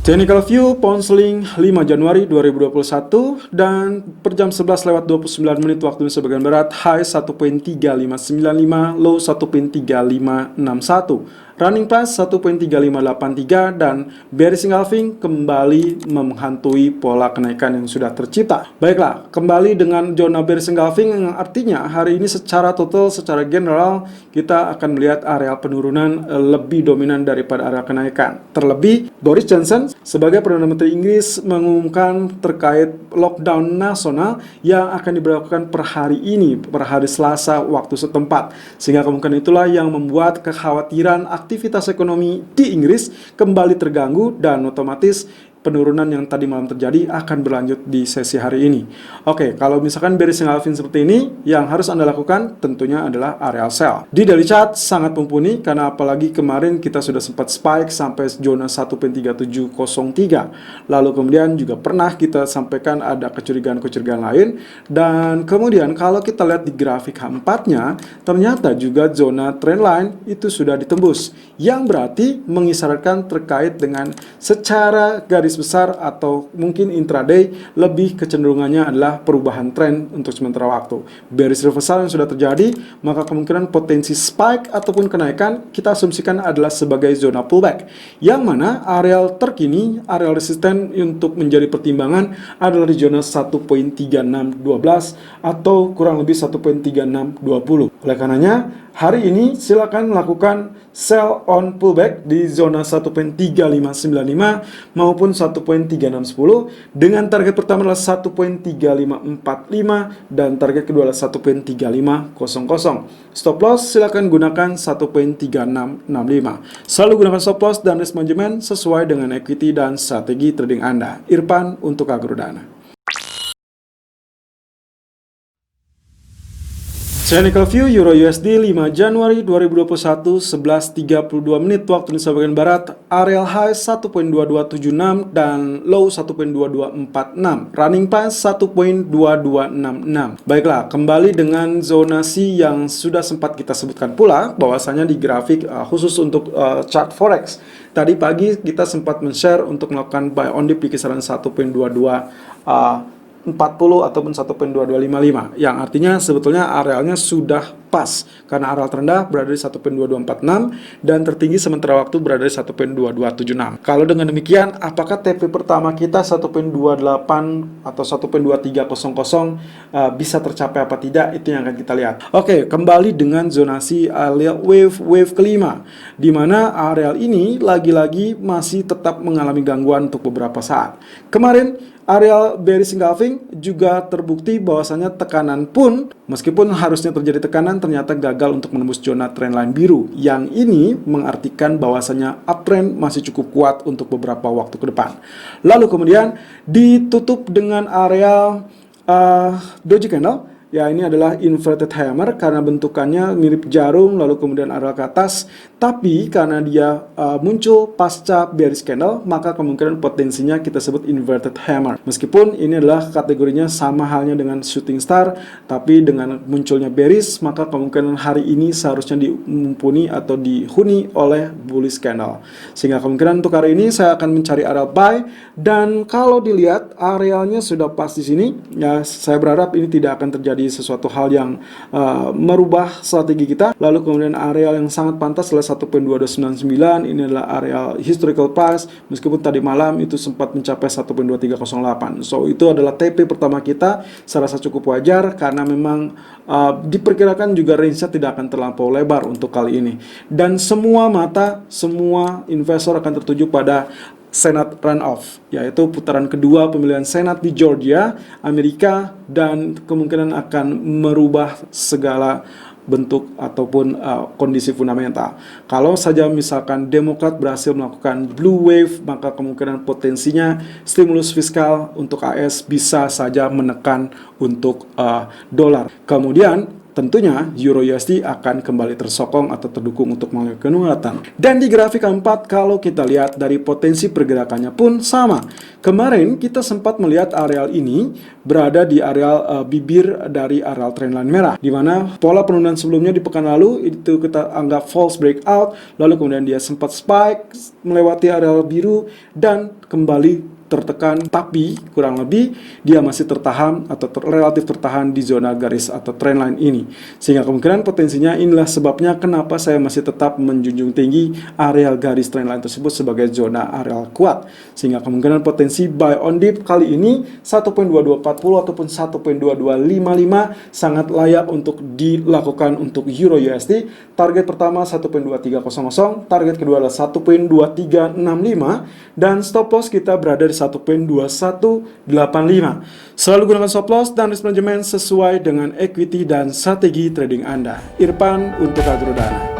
Technical View pound sterling 5 Januari 2021 dan per jam 11:29 waktu Indonesia bagian Barat, high 1.3595, low 1.3561, running price 1.3583 dan bearish engulfing kembali menghantui pola kenaikan yang sudah tercipta. Baiklah, kembali dengan zona bearish engulfing yang artinya hari ini secara total, secara general kita akan melihat area penurunan lebih dominan daripada area kenaikan. Terlebih Boris Johnson sebagai Perdana Menteri Inggris mengumumkan terkait lockdown nasional yang akan diberlakukan per hari ini, per hari Selasa waktu setempat. Sehingga kemungkinan itulah yang membuat kekhawatiran aktivitas ekonomi di Inggris kembali terganggu dan otomatis penurunan yang tadi malam terjadi akan berlanjut di sesi hari ini. Oke, kalau misalkan bearish engulfing seperti ini, yang harus Anda lakukan tentunya adalah area sell. Di daily chart sangat mumpuni karena apalagi kemarin kita sudah sempat spike sampai zona 1.3703. Lalu kemudian juga pernah kita sampaikan ada kecurigaan-kecurigaan lain, dan kemudian kalau kita lihat di grafik H4-nya, ternyata juga zona trendline itu sudah ditembus, yang berarti mengisyaratkan terkait dengan secara garis besar atau mungkin intraday lebih kecenderungannya adalah perubahan tren untuk sementara waktu. Bearish reversal yang sudah terjadi, maka kemungkinan potensi spike ataupun kenaikan kita asumsikan adalah sebagai zona pullback, yang mana areal terkini, areal resisten untuk menjadi pertimbangan adalah di zona 1.3612 atau kurang lebih 1.3620. Oleh karenanya hari ini silakan melakukan sell on pullback di zona 1.3595 maupun 1.3610 dengan target pertama adalah 1.3545 dan target kedua adalah 1.3500. Stop loss silakan gunakan 1.3665. Selalu gunakan stop loss dan risk management sesuai dengan equity dan strategi trading Anda. Irfan untuk Agrodana. Technical View Euro USD 5 Januari 2021 11:32 waktu Indonesia bagian Barat, area high 1.2276 dan low 1.2246, running price 1.2266. Baiklah, kembali dengan zonasi yang sudah sempat kita sebutkan pula bahwasanya di grafik khusus untuk chart forex. Tadi pagi kita sempat men-share untuk melakukan buy on dip di kisaran 1.2240 ataupun 1.2255, yang artinya sebetulnya arealnya sudah pas karena areal terendah berada di 1.2246 dan tertinggi sementara waktu berada di 1.2276. Kalau dengan demikian, apakah TP pertama kita 1.28 atau 1.2300 bisa tercapai apa tidak, itu yang akan kita lihat. Oke, kembali dengan zonasi wave kelima, di mana areal ini lagi-lagi masih tetap mengalami gangguan untuk beberapa saat. Kemarin areal bearish engulfing juga terbukti bahwasanya tekanan pun, meskipun harusnya terjadi tekanan, ternyata gagal untuk menembus zona trendline biru. Yang ini mengartikan bahwasanya uptrend masih cukup kuat untuk beberapa waktu ke depan. Lalu kemudian ditutup dengan area doji candle. Ya, ini adalah inverted hammer karena bentukannya mirip jarum, lalu kemudian arah ke atas. Tapi karena dia muncul pasca bearish candle, maka kemungkinan potensinya kita sebut inverted hammer. Meskipun ini adalah kategorinya sama halnya dengan shooting star, tapi dengan munculnya bearish, maka kemungkinan hari ini seharusnya dimumpuni atau dihuni oleh bullish candle. Sehingga kemungkinan untuk hari ini saya akan mencari area buy, dan kalau dilihat arealnya sudah pas di sini, ya saya berharap ini tidak akan terjadi sesuatu hal yang merubah strategi kita. Lalu kemudian areal yang sangat pantas adalah 1.2299. Ini adalah areal historical price, meskipun tadi malam itu sempat mencapai 1.2308. So itu adalah TP pertama kita. Saya rasa cukup wajar karena memang diperkirakan juga range-nya tidak akan terlampau lebar untuk kali ini, dan semua mata, semua investor akan tertuju pada Senate runoff, yaitu putaran kedua pemilihan Senat di Georgia, Amerika, dan kemungkinan akan merubah segala bentuk ataupun kondisi fundamental. Kalau saja misalkan Demokrat berhasil melakukan blue wave, maka kemungkinan potensinya stimulus fiskal untuk AS bisa saja menekan untuk dolar. Kemudian tentunya Euro USD akan kembali tersokong atau terdukung untuk mengalami penguatan. Dan di grafik keempat, kalau kita lihat dari potensi pergerakannya pun sama. Kemarin kita sempat melihat areal ini berada di areal bibir dari areal trendline merah, di mana pola penurunan sebelumnya di pekan lalu itu kita anggap false breakout, lalu kemudian dia sempat spike melewati areal biru dan kembali tertekan, tapi kurang lebih dia masih tertahan atau relatif tertahan di zona garis atau trendline ini, sehingga kemungkinan potensinya inilah sebabnya kenapa saya masih tetap menjunjung tinggi areal garis trendline tersebut sebagai zona areal kuat, sehingga kemungkinan potensi buy on dip kali ini 1.2240 ataupun 1.2255 sangat layak untuk dilakukan untuk Euro USD. Target pertama 1.2300, target kedua adalah 1.2365, dan stop loss kita berada di 1.2185. Selalu gunakan stop loss dan risk management sesuai dengan equity dan strategi trading Anda. Irfan untuk Agrodana.